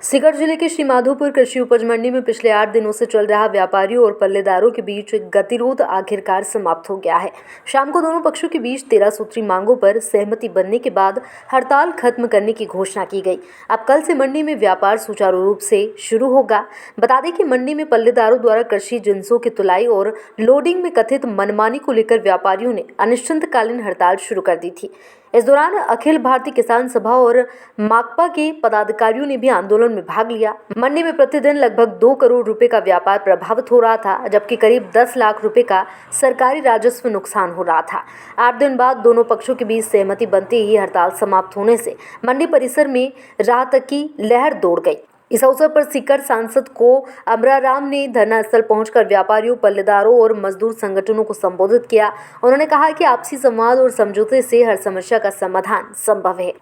सीकर जिले के श्रीमाधोपुर कृषि उपज मंडी में पिछले 8 दिनों से चल रहा व्यापारियों और पल्लेदारों के बीच गतिरोध आखिरकार समाप्त हो गया है। शाम को दोनों पक्षों के बीच 13 सूत्री मांगों पर सहमति बनने के बाद हड़ताल खत्म करने की घोषणा की गई। अब कल से मंडी में व्यापार सुचारू रूप से शुरू होगा। बता दें कि मंडी में पल्लेदारों द्वारा कृषि जिंसों की तुलाई और लोडिंग में कथित मनमानी को लेकर व्यापारियों ने अनिश्चितकालीन हड़ताल शुरू कर दी थी। इस दौरान अखिल भारतीय किसान सभा और माकपा के पदाधिकारियों ने भी आंदोलन में भाग लिया। मंडी में प्रतिदिन लगभग 2 करोड़ रुपए का व्यापार प्रभावित हो रहा था, जबकि करीब 10 लाख रुपए का सरकारी राजस्व नुकसान हो रहा था। 8 दिन बाद दोनों पक्षों के बीच सहमति बनते ही हड़ताल समाप्त होने से मंडी परिसर में राहत की लहर दौड़ गई। इस अवसर पर सीकर सांसद को अमराराम ने धरना स्थल पहुंचकर व्यापारियों, पल्लेदारों और मजदूर संगठनों को संबोधित किया। उन्होंने कहा कि आपसी संवाद और समझौते से हर समस्या का समाधान संभव है।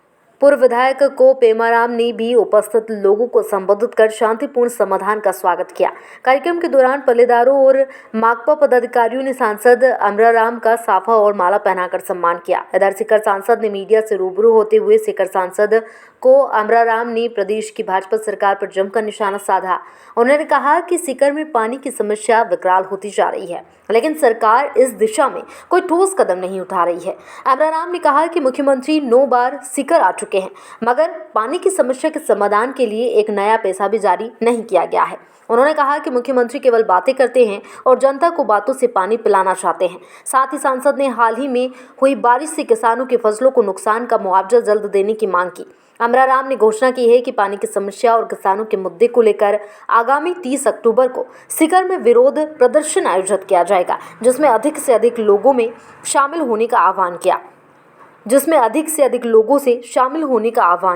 पूर्व विधायक को पेमाराम ने भी उपस्थित लोगों को संबोधित कर शांतिपूर्ण समाधान का स्वागत किया। कार्यक्रम के दौरान पल्लेदारों और माकपा पदाधिकारियों ने सांसद अमराराम का साफा और माला पहनाकर सम्मान किया। इधर सीकर सांसद ने मीडिया से रूबरू होते हुए सीकर सांसद को अमराराम ने प्रदेश की भाजपा सरकार पर जमकर निशाना साधा। उन्होंने कहा कि सीकर में पानी की समस्या विकराल होती जा रही है, लेकिन सरकार इस दिशा में कोई ठोस कदम नहीं उठा रही है। अमराराम ने कहा कि मुख्यमंत्री 9 बार सीकर आ चुके हैं, मगर पानी की समस्या के समाधान के लिए एक नया पैसा भी जारी नहीं किया गया है। उन्होंने कहा कि मुख्यमंत्री केवल बातें करते हैं और जनता को बातों से पानी पिलाना चाहते हैं। साथ ही सांसद ने हाल ही में हुई बारिश से किसानों की फसलों को नुकसान का मुआवजा जल्द देने की मांग की। अमराराम ने घोषणा की है कि पानी की समस्या और किसानों के मुद्दे को लेकर आगामी 30 अक्टूबर को सीकर में विरोध प्रदर्शन आयोजित किया जाएगा, जिसमें अधिक से अधिक लोगों से शामिल होने का आह्वान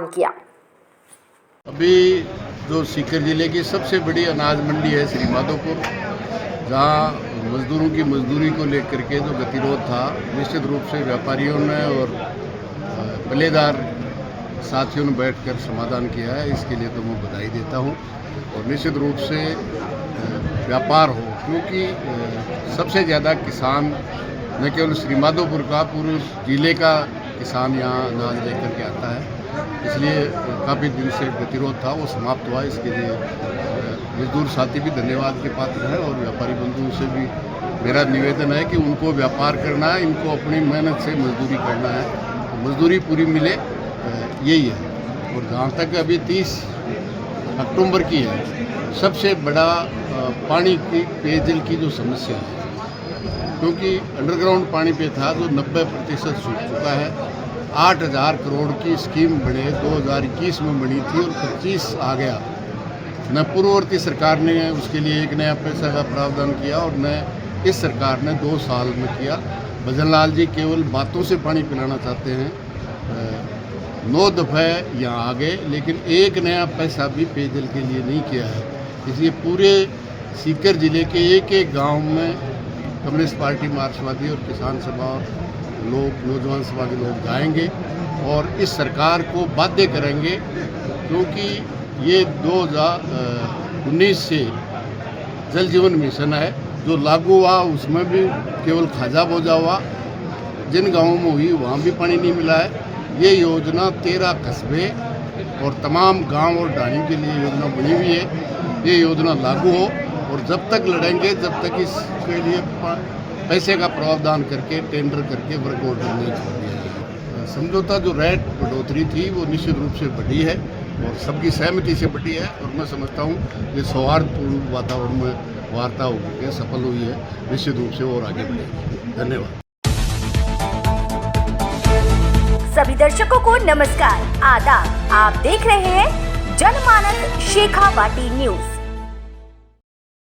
किया। अभी जो सीकर जिले की सबसे बड़ी अनाज मंडी है श्रीमाधोपुर, जहाँ मजदूरों की मजदूरी को लेकर के जो गतिरोध था, निश्चित रूप से व्यापारियों ने और पल्लेदार साथियों ने बैठकर समाधान किया है। इसके लिए तो मैं बधाई देता हूँ और निश्चित रूप से व्यापार हो, क्योंकि सबसे ज़्यादा किसान न केवल श्रीमाधोपुर का, पूरे जिले का किसान यहाँ अनाज लेकर के आता है। इसलिए काफ़ी दिन से गतिरोध था, वो समाप्त हुआ। इसके लिए मजदूर साथी भी धन्यवाद के पात्र हैं और व्यापारी बंधुओं से भी मेरा निवेदन है कि उनको व्यापार करना है, इनको अपनी मेहनत से मजदूरी करना है, मजदूरी पूरी मिले, यही है। और जहाँ तक अभी 30 अक्टूबर की है, सबसे बड़ा पानी की, पेयजल की जो समस्या है, क्योंकि अंडरग्राउंड पानी पे था जो 90% सूख चुका है। 8,000 करोड़ की स्कीम बने 2021 में बनी थी और 25 आ गया। न पूर्ववर्ती सरकार ने उसके लिए एक नया पैसा का प्रावधान किया और न इस सरकार ने 2 साल में किया। भजन लाल जी केवल बातों से पानी पिलाना चाहते हैं। 9 दफ़े यहाँ आ गए, लेकिन एक नया पैसा भी पेयजल के लिए नहीं किया है। इसलिए पूरे सीकर जिले के एक गांव में कम्युनिस्ट पार्टी, मार्क्सवादी और किसान सभा और लोग, नौजवान सभा के लोग जाएंगे और इस सरकार को बाध्य करेंगे, क्योंकि ये 2019 से जल जीवन मिशन है जो लागू हुआ, उसमें भी केवल खाजा बोझा हुआ। जिन गाँवों में हुई वहाँ भी पानी नहीं मिला है। ये योजना 13 कस्बे और तमाम गांव और ढाणी के लिए योजना बनी हुई है। ये योजना लागू हो और जब तक लड़ेंगे, जब तक इसके लिए पैसे का प्रावधान करके, टेंडर करके वर्क ऑर्डर नहीं छोड़ दिया जाए। समझौता जो रेट बढ़ोतरी थी वो निश्चित रूप से बढ़ी है और सबकी सहमति से बढ़ी है और मैं समझता हूँ ये सौहार्दपूर्ण वातावरण में वार्ता होकर सफल हुई है, निश्चित रूप से और आगे बढ़ेगी। धन्यवाद। सभी दर्शकों को नमस्कार, आदाब। आप देख रहे हैं जनमानस शेखावाटी न्यूज।